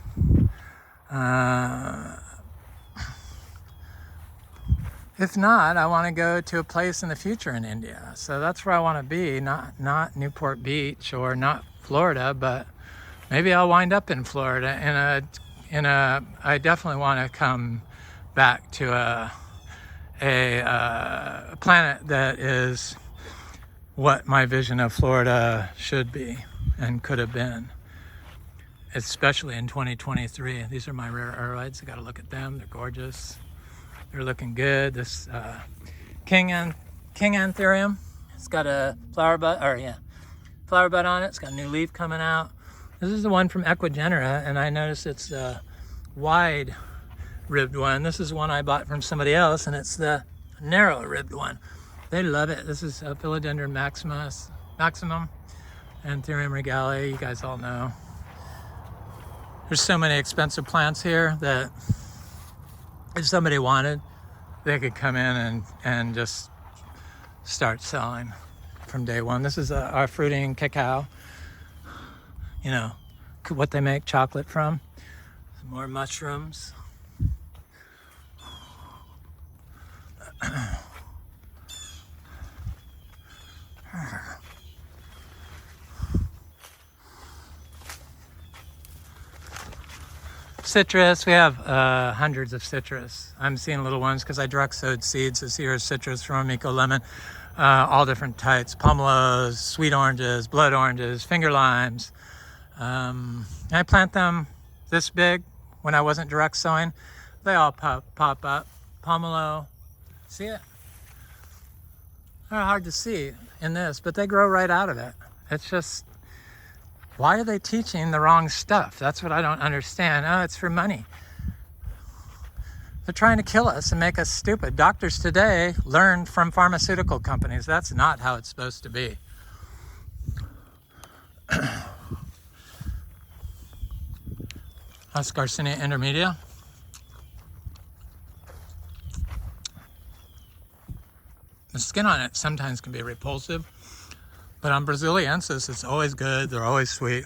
If not, I want to go to a place in the future in India. So that's where I want to be, not Newport Beach or not Florida, but maybe I'll wind up in Florida. I definitely want to come back to a planet that is what my vision of Florida should be and could have been, especially in 2023. These are my rare aroids. I got to look at them. They're gorgeous. They're looking good. This King Anthurium, it's got a flower bud, flower bud on it. It's got a new leaf coming out. This is the one from Equigenera, and I noticed it's a wide ribbed one. This is one I bought from somebody else, and it's the narrow ribbed one. They love it. This is a Philodendron maximum and Anthurium regale. You guys all know. There's so many expensive plants here that if somebody wanted, they could come in and just start selling from day one. This is our fruiting cacao. You know, what they make chocolate from. Some more mushrooms. Citrus, we have hundreds of citrus. I'm seeing little ones because I direct sowed seeds this year of citrus from Amico lemon, all different types, pomelos, sweet oranges, blood oranges, finger limes. I plant them this big when I wasn't direct sowing. They all pop up. Pomelo, see it? They're hard to see in this, but they grow right out of it. It's just, why are they teaching the wrong stuff? That's what I don't understand. Oh, it's for money. They're trying to kill us and make us stupid. Doctors today learned from pharmaceutical companies. That's not how it's supposed to be. That's Garcinia intermedia. The skin on it sometimes can be repulsive, but on Braziliensis, it's always good. They're always sweet.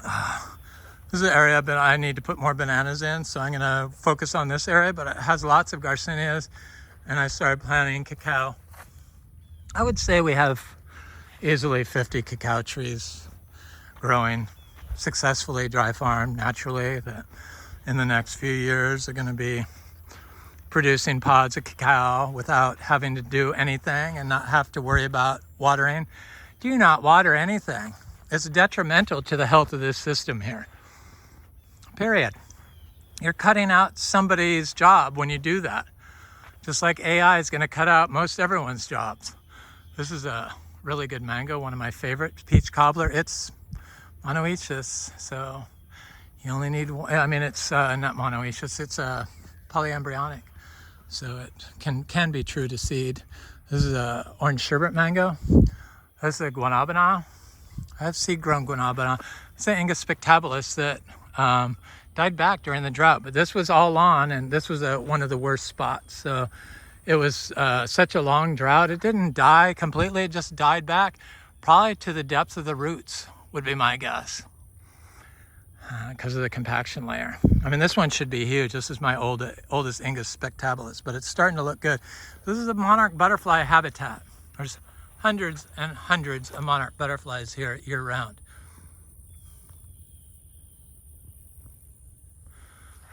This is an area that I need to put more bananas in, so I'm going to focus on this area, but it has lots of Garcinias, and I started planting cacao. I would say we have easily 50 cacao trees growing successfully, dry farmed, naturally, that in the next few years are going to be producing pods of cacao without having to do anything and not have to worry about watering. Do not water anything. It's detrimental to the health of this system here. Period. You're cutting out somebody's job when you do that. Just like AI is going to cut out most everyone's jobs. This is a really good mango, one of my favorite, peach cobbler. It's monoecious, so you only need one. I mean, it's not monoecious, it's polyembryonic. So it can be true to seed. This is a orange sherbet mango. That's a guanabana. I have seed-grown guanabana. It's an Inga spectabilis that died back during the drought, but this was all on, and this was one of the worst spots. So it was such a long drought. It didn't die completely, it just died back, probably to the depths of the roots, would be my guess, because of the compaction layer. I mean, this one should be huge. This is my oldest Inga spectabilis, but it's starting to look good. This is a monarch butterfly habitat. There's hundreds and hundreds of monarch butterflies here year-round.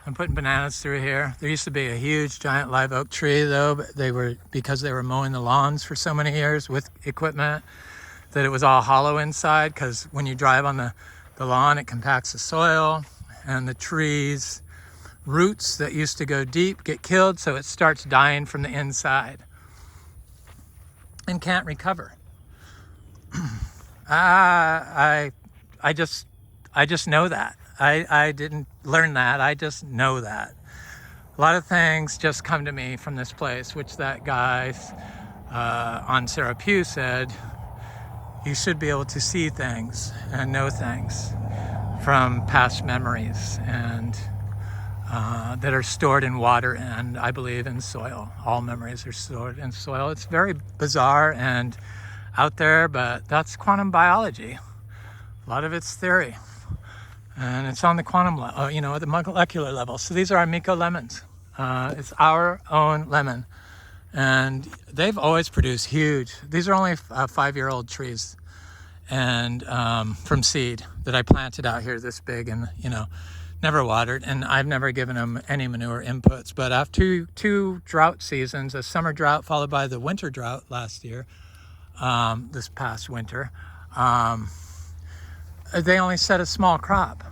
I'm putting bananas through here. There used to be a huge giant live oak tree though, but because they were mowing the lawns for so many years with equipment, that it was all hollow inside, because when you drive on the lawn, it compacts the soil, and the trees' roots that used to go deep get killed, so it starts dying from the inside and can't recover. I just know that. I didn't learn that. I just know that. A lot of things just come to me from this place, which that guy on Sarah Pugh said, you should be able to see things and know things from past memories, and that are stored in water and, I believe, in soil. All memories are stored in soil. It's very bizarre and out there, but that's quantum biology. A lot of it's theory, and it's on the quantum level, at the molecular level. So these are our Miko lemons. It's our own lemon. And they've always produced huge. These are only 5-year-old trees, and from seed that I planted out here this big, and never watered, and I've never given them any manure inputs. But after two drought seasons, a summer drought followed by the winter drought last year, this past winter, they only set a small crop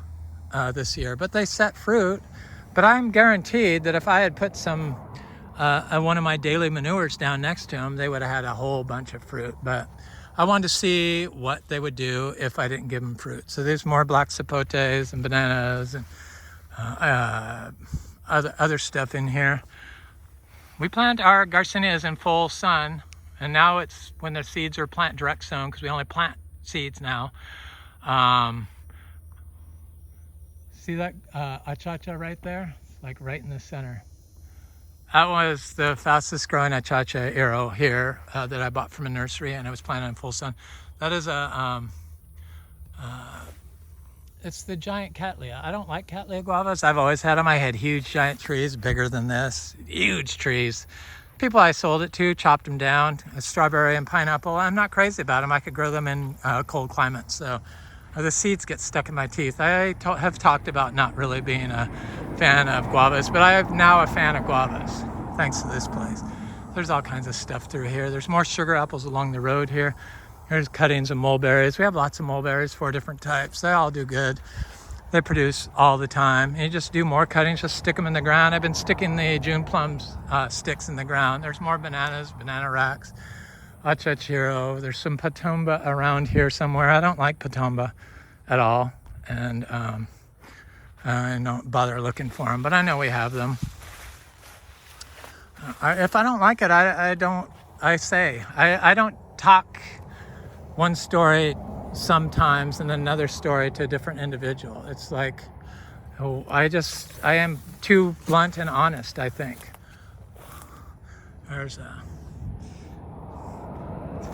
this year, but they set fruit. But I'm guaranteed that if I had put some one of my daily manures down next to them, they would have had a whole bunch of fruit. But I wanted to see what they would do if I didn't give them fruit. So there's more black sapotes and bananas and other stuff in here. We plant our Garcinias in full sun, and now it's when the seeds are plant direct sown, because we only plant seeds now. See that achacha right there? It's like right in the center. That was the fastest growing Achachairu here that I bought from a nursery, and I was planted in full sun. That is it's the giant Cattleya. I don't like Cattleya guavas. I've always had them. I had huge giant trees, bigger than this, huge trees. People I sold it to chopped them down, strawberry and pineapple. I'm not crazy about them. I could grow them in cold climates. So the seeds get stuck in my teeth. I have talked about not really being a fan of guavas, but I am now a fan of guavas, thanks to this place. There's all kinds of stuff through here. There's more sugar apples along the road here. Here's cuttings of mulberries. We have lots of mulberries, 4 different types. They all do good. They produce all the time. And you just do more cuttings, just stick them in the ground. I've been sticking the June plums sticks in the ground. There's more bananas, banana racks. Achachairu. There's some patomba around here somewhere. I don't like patomba at all, and I don't bother looking for them, but I know we have them. If I don't like it, I don't talk one story sometimes and another story to a different individual. It's like, I am too blunt and honest, I think. There's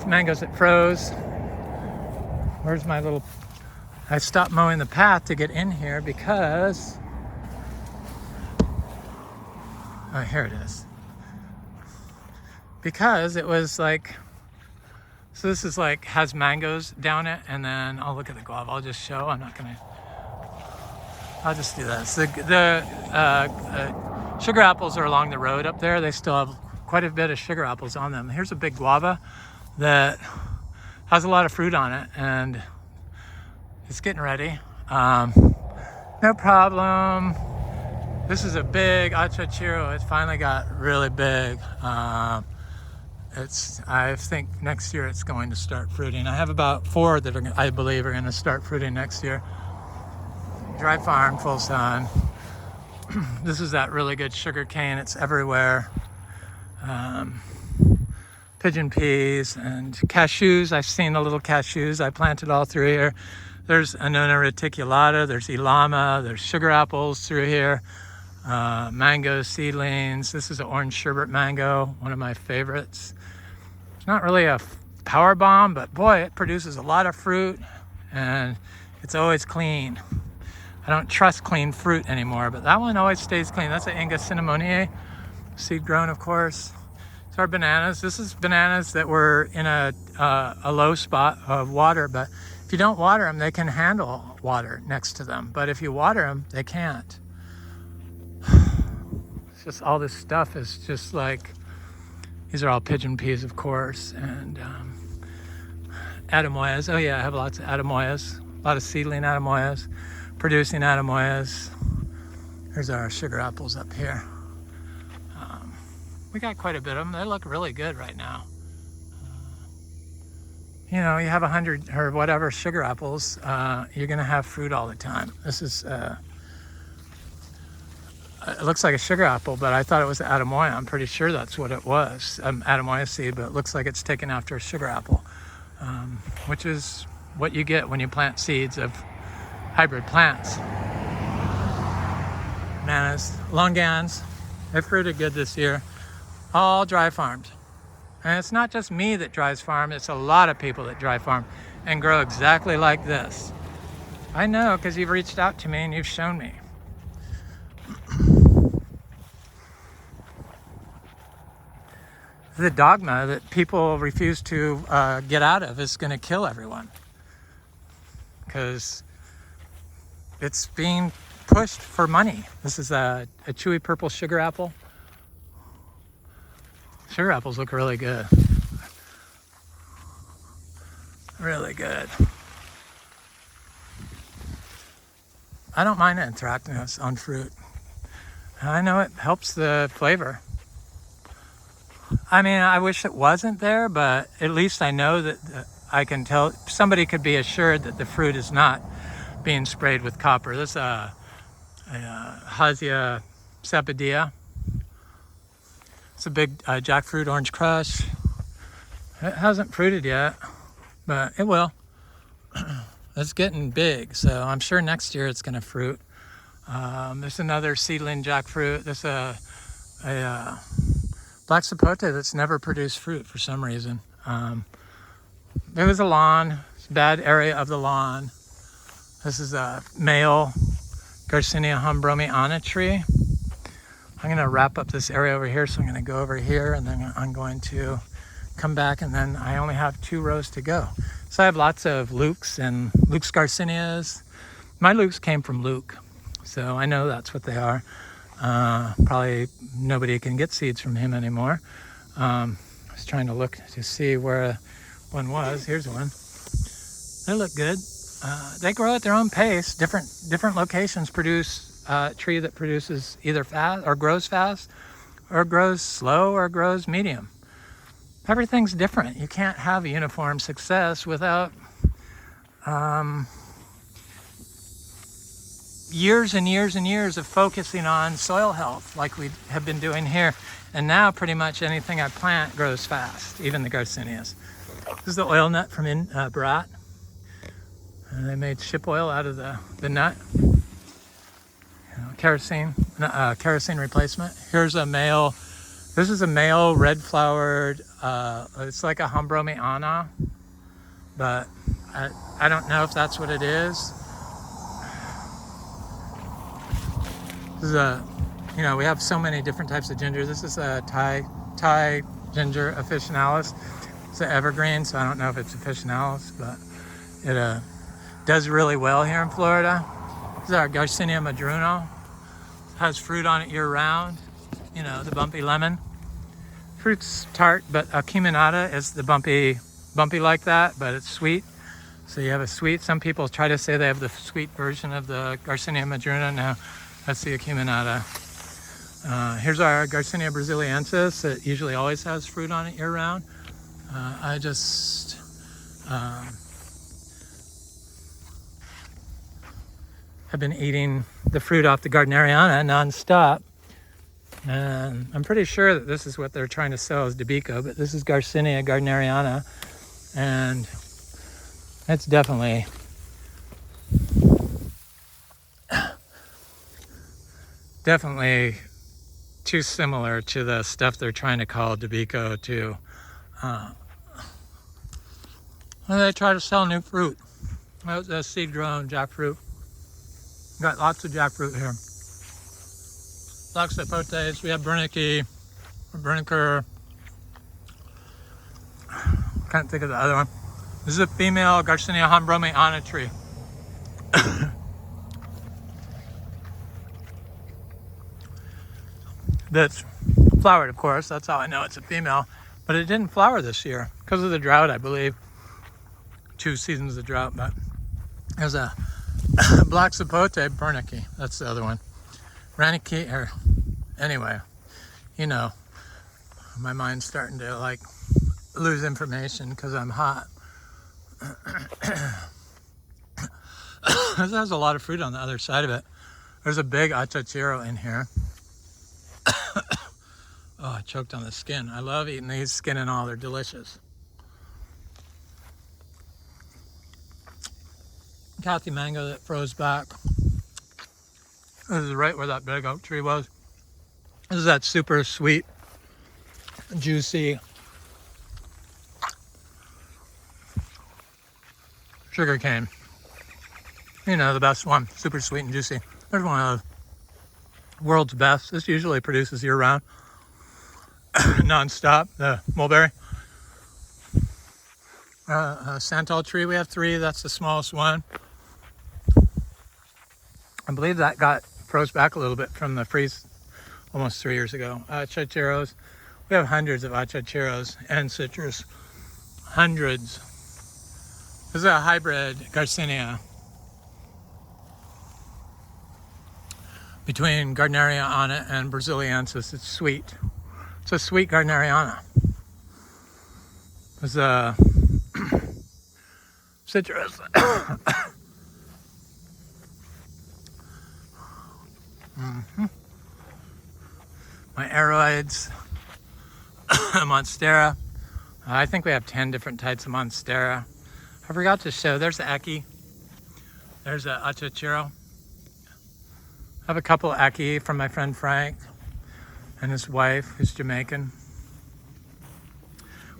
mangoes that froze. Where's my little... I stopped mowing the path to get in here because... Oh, here it is. Because it was like... So this is like, has mangoes down it, and then I'll look at the guava. I'll just show. I'm not gonna... I'll just do this. The sugar apples are along the road up there. They still have quite a bit of sugar apples on them. Here's a big guava that has a lot of fruit on it, and it's getting ready. No problem. This is a big Achachairu. It finally got really big. I think next year it's going to start fruiting. I have about 4 that I believe are going to start fruiting next year. Dry farm, full sun. This is that really good sugar cane. It's everywhere. Pigeon peas and cashews. I've seen the little cashews. I planted all through here. There's Annona reticulata. There's Ilama. There's sugar apples through here. Mango seedlings. This is an orange sherbet mango, one of my favorites. It's not really a power bomb, but boy, it produces a lot of fruit, and it's always clean. I don't trust clean fruit anymore, but that one always stays clean. That's an Inga cinnamoniae, seed grown, of course. It's our bananas. This is bananas that were in a low spot of water, but if you don't water them, they can handle water next to them. But if you water them, they can't. It's just all this stuff is just like, these are all pigeon peas, of course, and Atemoyas. Oh yeah, I have lots of Atemoyas, a lot of seedling Atemoyas, producing Atemoyas. There's our sugar apples up here. We got quite a bit of them. They look really good right now. You know, you have 100 or whatever sugar apples, you're gonna have fruit all the time. This is, it looks like a sugar apple, but I thought it was Atemoya. I'm pretty sure that's what it was, Atemoya seed, but it looks like it's taken after a sugar apple, which is what you get when you plant seeds of hybrid plants. Bananas, longans, they fruited good this year. All dry farmed. And it's not just me that dries farm, it's a lot of people that dry farm and grow exactly like this. I know, because you've reached out to me and you've shown me. The dogma that people refuse to get out of is going to kill everyone, because it's being pushed for money. This is a chewy purple sugar apple. Sugar apples look really good. Really good. I don't mind anthracnose on fruit. I know it helps the flavor. I mean, I wish it wasn't there, but at least I know that I can tell, somebody could be assured that the fruit is not being sprayed with copper. This is a Hasia sapidea. It's a big jackfruit orange crush. It hasn't fruited yet, but it will. It's getting big, so I'm sure next year it's going to fruit. There's another seedling jackfruit. There's a black sapote that's never produced fruit for some reason. There was a lawn, bad area of the lawn. This is a male Garcinia humbromiana tree. I'm going to wrap up this area over here, so I'm going to go over here, and then I'm going to come back, and then I only have 2 rows to go. So I have lots of Luke's and Luke's Garcinias. My Luke's came from Luke, so I know that's what they are. Probably nobody can get seeds from him anymore. I was trying to look to see where one was. Here's one. They look good. They grow at their own pace. Different locations produce a tree that produces either fast or grows fast, or grows slow, or grows medium. Everything's different. You can't have a uniform success without years and years and years of focusing on soil health like we have been doing here. And now pretty much anything I plant grows fast, even the Garcinias. This is the oil nut from Bharat. And they made ship oil out of the nut. Kerosene replacement. Here's a male. This is a male red flowered. It's like a humbromiana, but I don't know if that's what it is. This is we have so many different types of ginger. This is a Thai ginger officinalis. It's an evergreen, so I don't know if it's officinalis, but it does really well here in Florida. This is our Garcinia madruno. It has fruit on it year round. The bumpy lemon. Fruit's tart, but acuminata is the bumpy like that, but it's sweet. So you have a sweet. Some people try to say they have the sweet version of the Garcinia madruna. No, that's the acuminata. Here's our Garcinia brasiliensis. It usually always has fruit on it year round. I just have been eating the fruit off the Gardneriana nonstop. And I'm pretty sure that this is what they're trying to sell as Debico, but this is Garcinia gardneriana, and it's definitely too similar to the stuff they're trying to call Debico too. They try to sell new fruit. That's a seed-grown jackfruit. Got lots of jackfruit here. Black sapotes, we have Berniker. Can't think of the other one. This is a female Garcinia humbromiana tree. That's flowered, of course. That's how I know it's a female. But it didn't flower this year because of the drought, I believe. 2 seasons of drought, but there's a black sapote, Berniker. That's the other one. Raniki, or anyway, my mind's starting to lose information because I'm hot. This has a lot of fruit on the other side of it. There's a big Achachairu in here. Oh, I choked on the skin. I love eating these, skin and all. They're delicious. Kathy mango that froze back. This is right where that big oak tree was. This is that super sweet, juicy sugar cane. The best one. Super sweet and juicy. There's one of the world's best. This usually produces year round. Non-stop. The mulberry. Santal tree, we have 3. That's the smallest one. I believe that got froze back a little bit from the freeze almost 3 years ago. Achachairos. We have hundreds of Achachairos and citrus. Hundreds. This is a hybrid Garcinia between Gardneriana and Brasiliensis. It's sweet. It's a sweet Gardneriana. There's a citrus. My aroids, monstera. I think we have 10 different types of monstera. I forgot to show, there's the Aki. There's a Achachairu. I have a couple Aki from my friend Frank and his wife, who's Jamaican.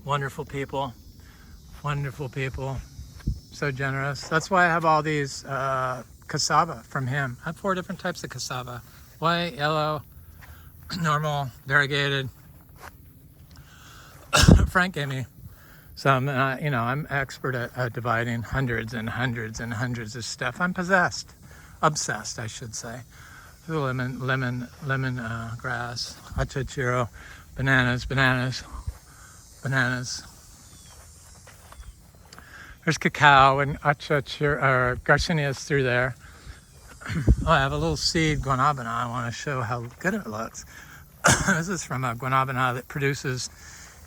Wonderful people, so generous. That's why I have all these cassava from him. I have 4 different types of cassava: white, yellow, normal, variegated. Frank gave me some, and I'm expert at dividing hundreds and hundreds and hundreds of stuff. I'm obsessed, I should say. Lemon grass, Achachairu, bananas. There's cacao and Achachairu, or Garcinia is through there. Oh, I have a little seed guanabana. I want to show how good it looks. This is from a guanabana that produces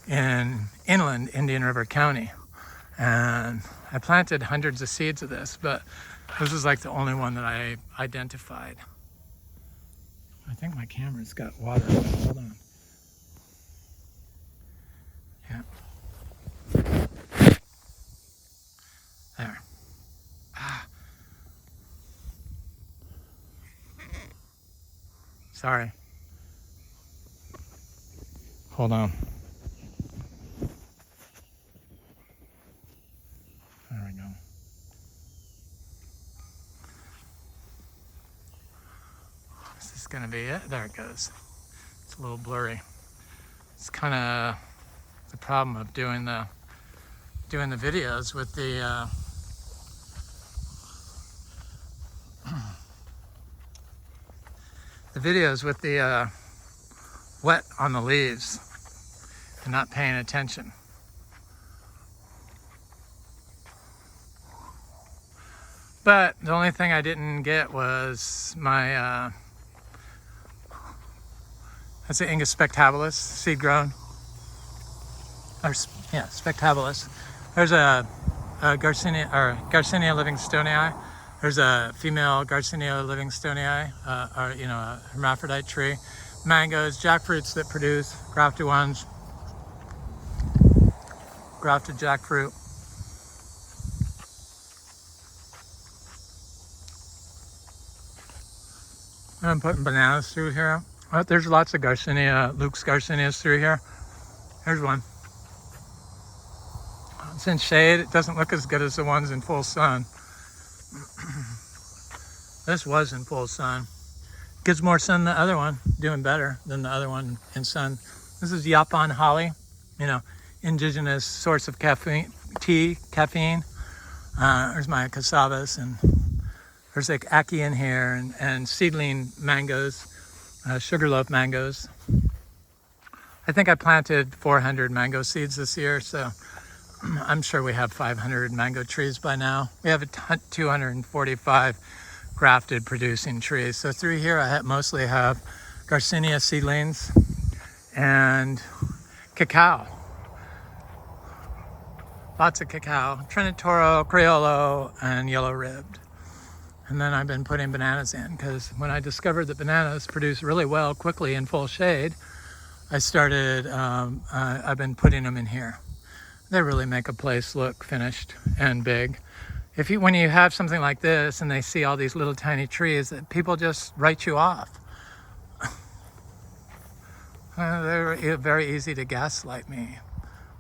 in inland Indian River County. And I planted hundreds of seeds of this, but this is like the only one that I identified. I think my camera's got water. Hold on. Yeah. There. Sorry. Hold on. There we go. This is gonna be it. There it goes. It's a little blurry. It's kind of the problem of doing the videos with the wet on the leaves and not paying attention. But the only thing I didn't get was my that's the Ingus spectabilis, seed grown. Spectabilis. There's a Garcinia livingstonii. There's a female Garcinia livingstonii, a hermaphrodite tree. Mangoes, jackfruits that produce, grafted ones, grafted jackfruit. And I'm putting bananas through here. There's lots of Garcinia, Luke's Garcinias through here. Here's one. It's in shade. It doesn't look as good as the ones in full sun. This was in full sun. Gets more sun than the other one, doing better than the other one in sun. This is Yapan holly, indigenous source of caffeine. There's my cassavas, and there's like Aki in here, and seedling mangoes, sugarloaf mangoes. I think I planted 400 mango seeds this year, so I'm sure we have 500 mango trees by now. We have 245 grafted producing trees. So through here I mostly have Garcinia seedlings and cacao. Lots of cacao, Trinitoro, Criollo, and yellow ribbed. And then I've been putting bananas in, because when I discovered that bananas produce really well quickly in full shade, I started, I've been putting them in here. They really make a place look finished and big. When you have something like this and they see all these little tiny trees, that people just write you off. They're very easy to gaslight me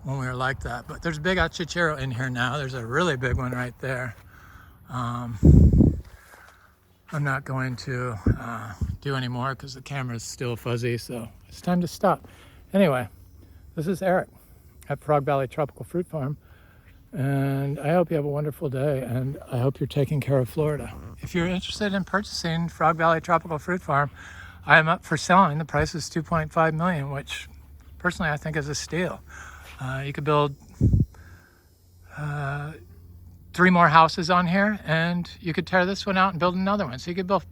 when we were like that. But there's big Achachairu in here now. There's a really big one right there. I'm not going to do any more because the camera's still fuzzy, so it's time to stop. Anyway, this is Eric at Frog Valley Tropical Fruit Farm, and I hope you have a wonderful day, and I hope you're taking care of Florida. If you're interested in purchasing Frog Valley Tropical Fruit Farm, I am up for selling. The price is $2.5 million, which personally I think is a steal. You could build 3 more houses on here, and you could tear this one out and build another one. So you could build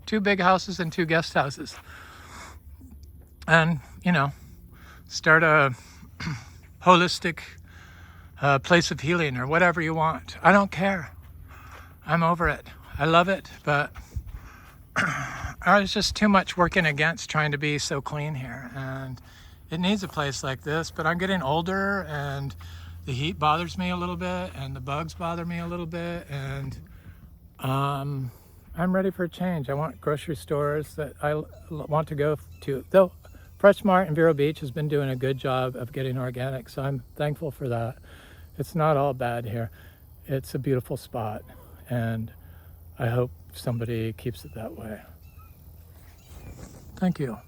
2 big houses and 2 guest houses, and start a holistic a place of healing or whatever you want. I don't care. I'm over it. I love it, but there's just too much working against trying to be so clean here. And it needs a place like this, but I'm getting older and the heat bothers me a little bit and the bugs bother me a little bit, and I'm ready for a change. I want grocery stores that I want to go to. Though Fresh Mart in Vero Beach has been doing a good job of getting organic, so I'm thankful for that. It's not all bad here. It's a beautiful spot, and I hope somebody keeps it that way. Thank you.